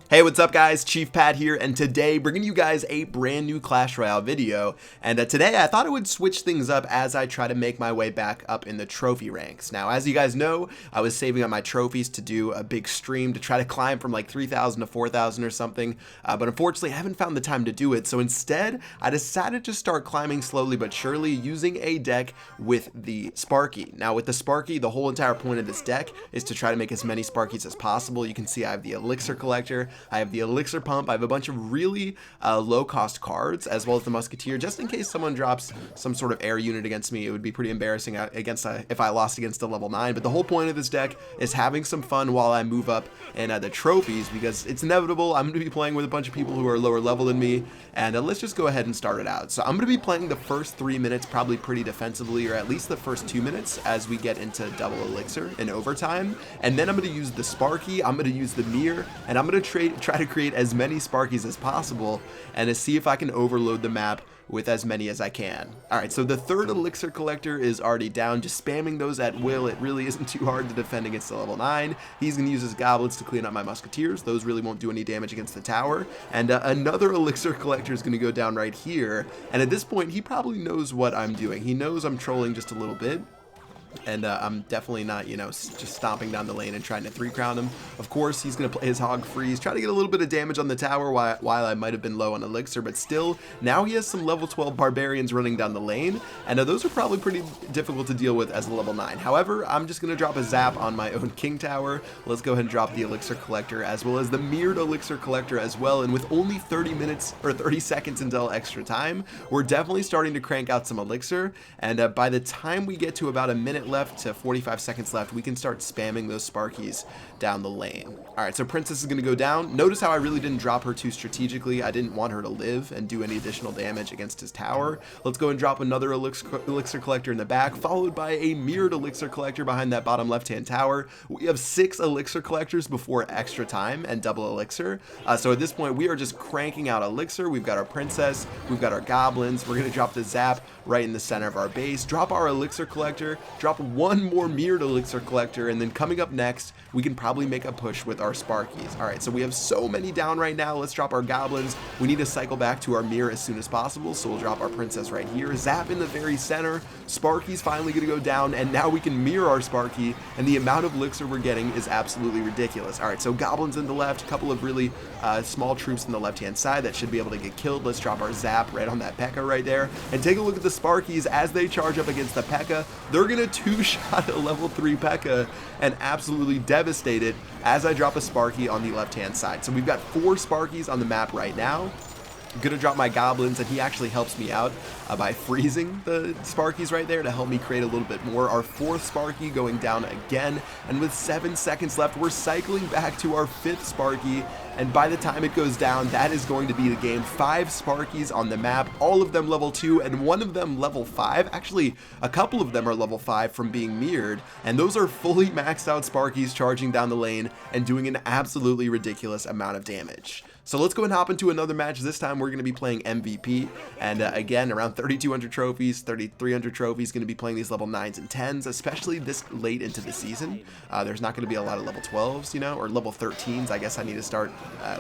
Hey, what's up guys? Chief Pat here, and today bringing you guys a brand new Clash Royale video. And today I thought I would switch things up as I try to make my way back up in the trophy ranks. Now, as you guys know, I was saving up my trophies to do a big stream to try to climb from like 3,000 to 4,000 or something, but unfortunately I haven't found the time to do it. So instead, I decided to start climbing slowly but surely using a deck with the Sparky. Now with the Sparky, the whole entire point of this deck is to try to make as many Sparkies as possible. You can see I have the Elixir Collector, I have the Elixir Pump, I have a bunch of really low-cost cards, as well as the Musketeer, just in case someone drops some sort of air unit against me. It would be pretty embarrassing if I lost against a level 9, but the whole point of this deck is having some fun while I move up in the trophies, because it's inevitable. I'm going to be playing with a bunch of people who are lower level than me, and let's just go ahead and start it out. So I'm going to be playing the first 3 minutes probably pretty defensively, or at least the first 2 minutes as we get into double Elixir in overtime, and then I'm going to use the Sparky, I'm going to use the Mirror, and I'm going to try to create as many Sparkies as possible and to see if I can overload the map with as many as I can. Alright, so the third Elixir Collector is already down, just spamming those at will. It really isn't too hard to defend against the level 9. He's going to use his Goblins to clean up my Musketeers. Those really won't do any damage against the tower. And another Elixir Collector is going to go down right here. And at this point, he probably knows what I'm doing. He knows I'm trolling just a little bit. And I'm definitely not, just stomping down the lane and trying to 3-crown him. Of course, he's going to play his Hog Freeze, try to get a little bit of damage on the tower while I might have been low on Elixir, but still, now he has some level 12 Barbarians running down the lane, and those are probably pretty difficult to deal with as a level 9. However, I'm just going to drop a Zap on my own King Tower. Let's go ahead and drop the Elixir Collector, as well as the Mirrored Elixir Collector as well, and with only 30 minutes, or 30 seconds until extra time, we're definitely starting to crank out some Elixir, and by the time we get to about a minute left to 45 seconds left, we can start spamming those Sparkies down the lane. Alright, so Princess is going to go down. Notice how I really didn't drop her too strategically. I didn't want her to live and do any additional damage against his tower. Let's go and drop another Elixir Collector in the back, followed by a Mirrored Elixir Collector behind that bottom left-hand tower. We have 6 Elixir Collectors before extra time and double Elixir. So at this point, we are just cranking out Elixir. We've got our Princess, we've got our Goblins. We're going to drop the Zap right in the center of our base, drop our Elixir Collector, drop one more Mirrored Elixir Collector, and then coming up next, we can probably make a push with our Sparkies. Alright, so we have so many down right now. Let's drop our Goblins. We need to cycle back to our Mirror as soon as possible, so we'll drop our Princess right here. Zap in the very center. Sparky's finally going to go down, and now we can mirror our Sparky, and the amount of Elixir we're getting is absolutely ridiculous. Alright, so Goblins in the left, a couple of really small troops on the left-hand side that should be able to get killed. Let's drop our Zap right on that P.E.K.K.A. right there, and take a look at the Sparkies as they charge up against the P.E.K.K.A. They're going to 2-shot a level 3 P.E.K.K.A. and absolutely devastate it as I drop a Sparky on the left-hand side. So we've got 4 Sparkies on the map right now. I'm gonna drop my Goblins, and he actually helps me out by freezing the Sparkies right there to help me create a little bit more. Our 4th Sparky going down again, and with 7 seconds left, we're cycling back to our 5th Sparky, and by the time it goes down, that is going to be the game. 5 Sparkies on the map, all of them level 2, and one of them level 5. Actually, a couple of them are level 5 from being mirrored, and those are fully maxed out Sparkies charging down the lane and doing an absolutely ridiculous amount of damage. So let's go and hop into another match. This time we're going to be playing MVP, and again, around 3,200 trophies, 3,300 trophies, going to be playing these level 9s and 10s, especially this late into the season. There's not going to be a lot of level 12s, or level 13s. I guess I need to start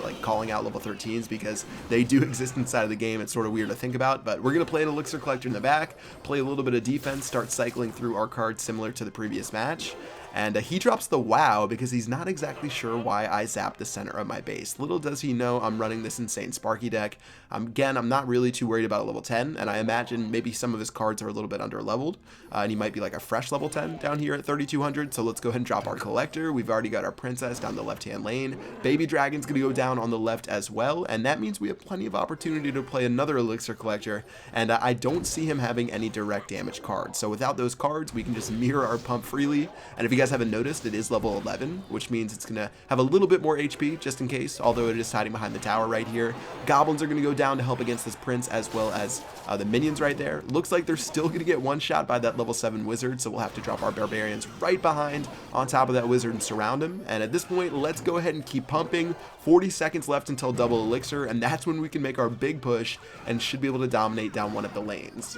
like calling out level 13s because they do exist inside of the game. It's sort of weird to think about, but we're going to play an Elixir Collector in the back, play a little bit of defense, start cycling through our cards similar to the previous match. And he drops the wow because he's not exactly sure why I zapped the center of my base. Little does he know I'm running this insane Sparky deck. Again, I'm not really too worried about a level 10, and I imagine maybe some of his cards are a little bit under leveled, and he might be like a fresh level 10 down here at 3,200. So let's go ahead and drop our Collector. We've already got our Princess down the left-hand lane. Baby Dragon's going to go down on the left as well, and that means we have plenty of opportunity to play another Elixir Collector, and I don't see him having any direct damage cards. So without those cards, we can just mirror our pump freely, and if you guys haven't noticed, it is level 11, which means it's going to have a little bit more HP just in case, although it is hiding behind the tower right here. Goblins are going to go down to help against this Prince, as well as the minions right there. Looks like they're still going to get one shot by that level 7 Wizard, so we'll have to drop our Barbarians right behind on top of that Wizard and surround him. And at this point, let's go ahead and keep pumping. 40 seconds left until double Elixir, and that's when we can make our big push and should be able to dominate down one of the lanes.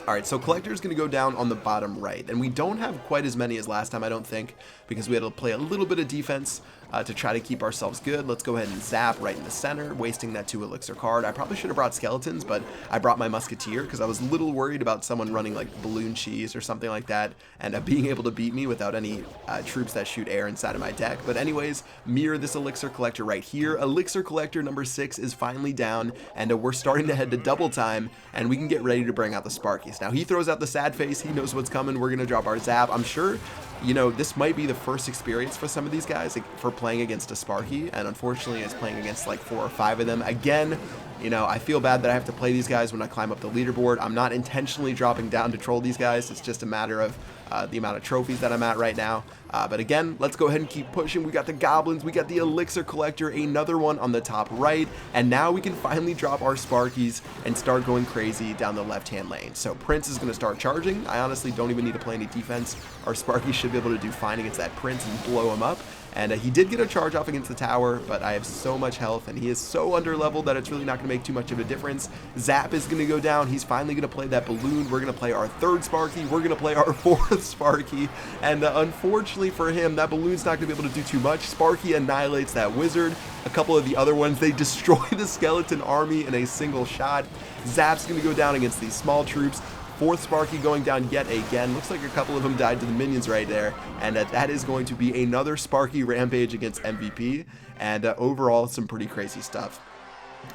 Alright, so Collector is going to go down on the bottom right, and we don't have quite as many as last time, I don't think, because we had to play a little bit of defense to try to keep ourselves good. Let's go ahead and zap right in the center, wasting that 2 elixir card. I probably should have brought skeletons, but I brought my musketeer because I was a little worried about someone running like balloon cheese or something like that and being able to beat me without any troops that shoot air inside of my deck. But anyways, mirror this elixir collector right here. Elixir collector number 6 is finally down, and we're starting to head to double time, and we can get ready to bring out the Sparkies. Now he throws out the sad face. He knows what's coming. We're gonna drop our zap. I'm sure, you know, this might be the first experience for some of these guys, like, for playing against a Sparky, and unfortunately it's playing against like 4 or 5 of them. Again, you know, I feel bad that I have to play these guys when I climb up the leaderboard. I'm not intentionally dropping down to troll these guys. It's just a matter of the amount of trophies that I'm at right now. But again, let's go ahead and keep pushing. We got the goblins, we got the elixir collector, another one on the top right, and now we can finally drop our Sparkies and start going crazy down the left-hand lane. So Prince is going to start charging. I honestly don't even need to play any defense. Our Sparkies should be able to do fine against that Prince and blow him up. And he did get a charge off against the tower, but I have so much health, and he is so under leveled that it's really not going to make too much of a difference. Zap is going to go down. He's finally going to play that balloon. We're going to play our 3rd Sparky. We're going to play our 4th Sparky. And unfortunately for him, that balloon's not going to be able to do too much. Sparky annihilates that wizard. A couple of the other ones, they destroy the skeleton army in a single shot. Zap's going to go down against these small troops. 4th Sparky going down yet again. Looks like a couple of them died to the minions right there. And that is going to be another Sparky rampage against MVP. And overall, some pretty crazy stuff.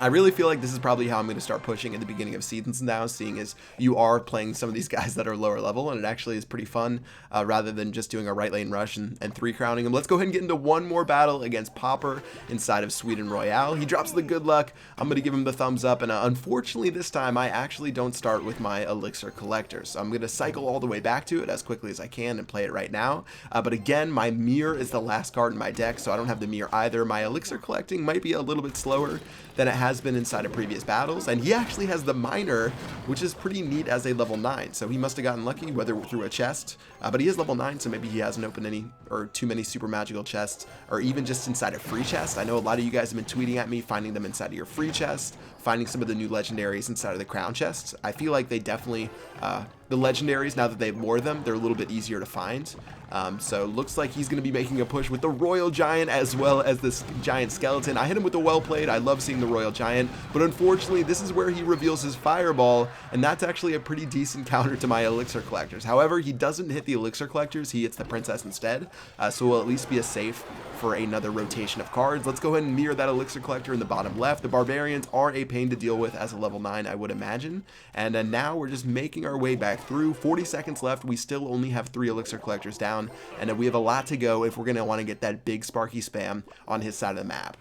I really feel like this is probably how I'm going to start pushing at the beginning of seasons now, seeing as you are playing some of these guys that are lower level, and it actually is pretty fun rather than just doing a right lane rush and 3 crowning him. Let's go ahead and get into one more battle against Popper inside of Sweden Royale. He drops the good luck. I'm going to give him the thumbs up, and unfortunately this time I actually don't start with my elixir collector, so I'm going to cycle all the way back to it as quickly as I can and play it right now. But again, my mirror is the last card in my deck, so I don't have the mirror either. My elixir collecting might be a little bit slower than it has been inside of previous battles, and he actually has the miner, which is pretty neat as a level 9, so he must have gotten lucky, whether through a chest, but he is level 9, so maybe he hasn't opened any or too many super magical chests, or even just inside a free chest. I know a lot of you guys have been tweeting at me, finding them inside of your free chest, finding some of the new legendaries inside of the crown chests. I feel like they definitely, the legendaries, now that they've moored them, they're a little bit easier to find. So looks like he's going to be making a push with the Royal Giant as well as this Giant Skeleton. I hit him with the Well Played. I love seeing the Royal Giant, but unfortunately this is where he reveals his Fireball, and that's actually a pretty decent counter to my Elixir Collectors. However, he doesn't hit the Elixir Collectors, he hits the Princess instead, so we'll at least be a safe for another rotation of cards. Let's go ahead and mirror that Elixir Collector in the bottom left. The Barbarians are a pain to deal with as a level 9, I would imagine, and now we're just making our way back through. 40 seconds left. We still only have 3 Elixir Collectors down, and we have a lot to go if we're going to want to get that big Sparky spam on his side of the map.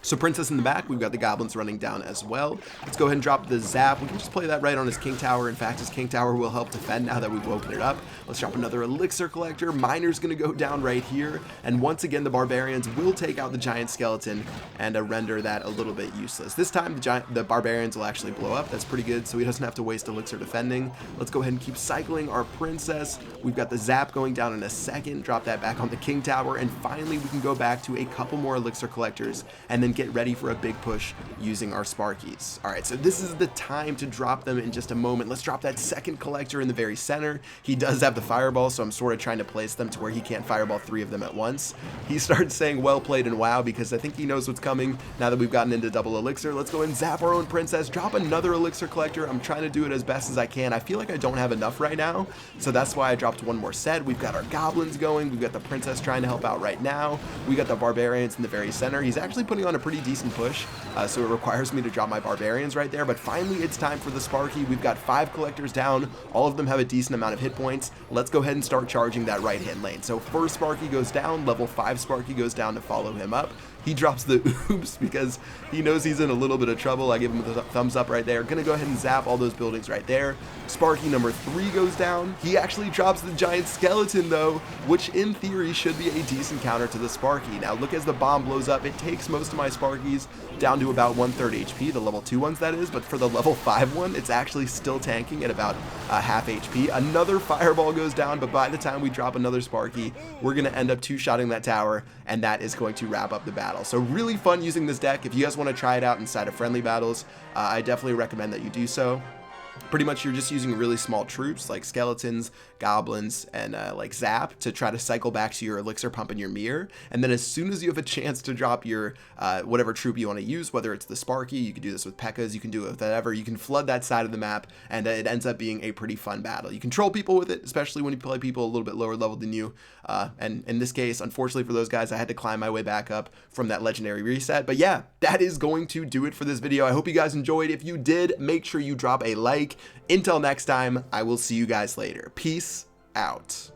So Princess in the back, we've got the goblins running down as well. Let's go ahead and drop the zap. We can just play that right on his king tower. In fact, his king tower will help defend now that we've woken it up. Let's drop another elixir collector. Miner's going to go down right here. And once again, the barbarians will take out the giant skeleton and render that a little bit useless. This time, the barbarians will actually blow up. That's pretty good, so he doesn't have to waste elixir defending. Let's go ahead and keep cycling our princess. We've got the zap going down in a second. Drop that back on the king tower. And finally, we can go back to a couple more elixir collectors and then get ready for a big push using our Sparkies. Alright, so this is the time to drop them in just a moment. Let's drop that second collector in the very center. He does have the fireball, so I'm sort of trying to place them to where he can't fireball 3 of them at once. He starts saying well played and wow because I think he knows what's coming now that we've gotten into double elixir. Let's go and zap our own princess, drop another elixir collector. I'm trying to do it as best as I can. I feel like I don't have enough right now, so that's why I dropped one more set. We've got our goblins going. We've got the princess trying to help out right now. We got the barbarians in the very center. He's actually putting on a pretty decent push, so it requires me to drop my barbarians right there, but finally it's time for the Sparky. We've got 5 collectors down. All of them have a decent amount of hit points. Let's go ahead and start charging that right hand lane. So first Sparky goes down, level 5 Sparky goes down to follow him up. He drops the oops because he knows he's in a little bit of trouble. I give him the thumbs up right there. Gonna go ahead and zap all those buildings right there. Sparky number 3 goes down. He actually drops the giant skeleton though, which in theory should be a decent counter to the Sparky. Now look, as the bomb blows up, it takes most of my Sparkies down to about 1/3 HP, the level 2 ones that is, but for the level 5 one, it's actually still tanking at about half HP. Another fireball goes down, but by the time we drop another Sparky, we're gonna end up 2-shotting that tower, and that is going to wrap up the battle. So really fun using this deck. If you guys want to try it out inside of friendly battles, I definitely recommend that you do so. Pretty much you're just using really small troops like skeletons, goblins, and like zap to try to cycle back to your elixir pump and your mirror. And then as soon as you have a chance to drop your whatever troop you want to use, whether it's the Sparky, you can do this with P.E.K.K.A.s, you can do it with whatever, you can flood that side of the map, and it ends up being a pretty fun battle. You control people with it, especially when you play people a little bit lower level than you. And in this case, unfortunately for those guys, I had to climb my way back up from that legendary reset. But yeah, that is going to do it for this video. I hope you guys enjoyed. If you did, make sure you drop a like. Until next time, I will see you guys later. Peace out.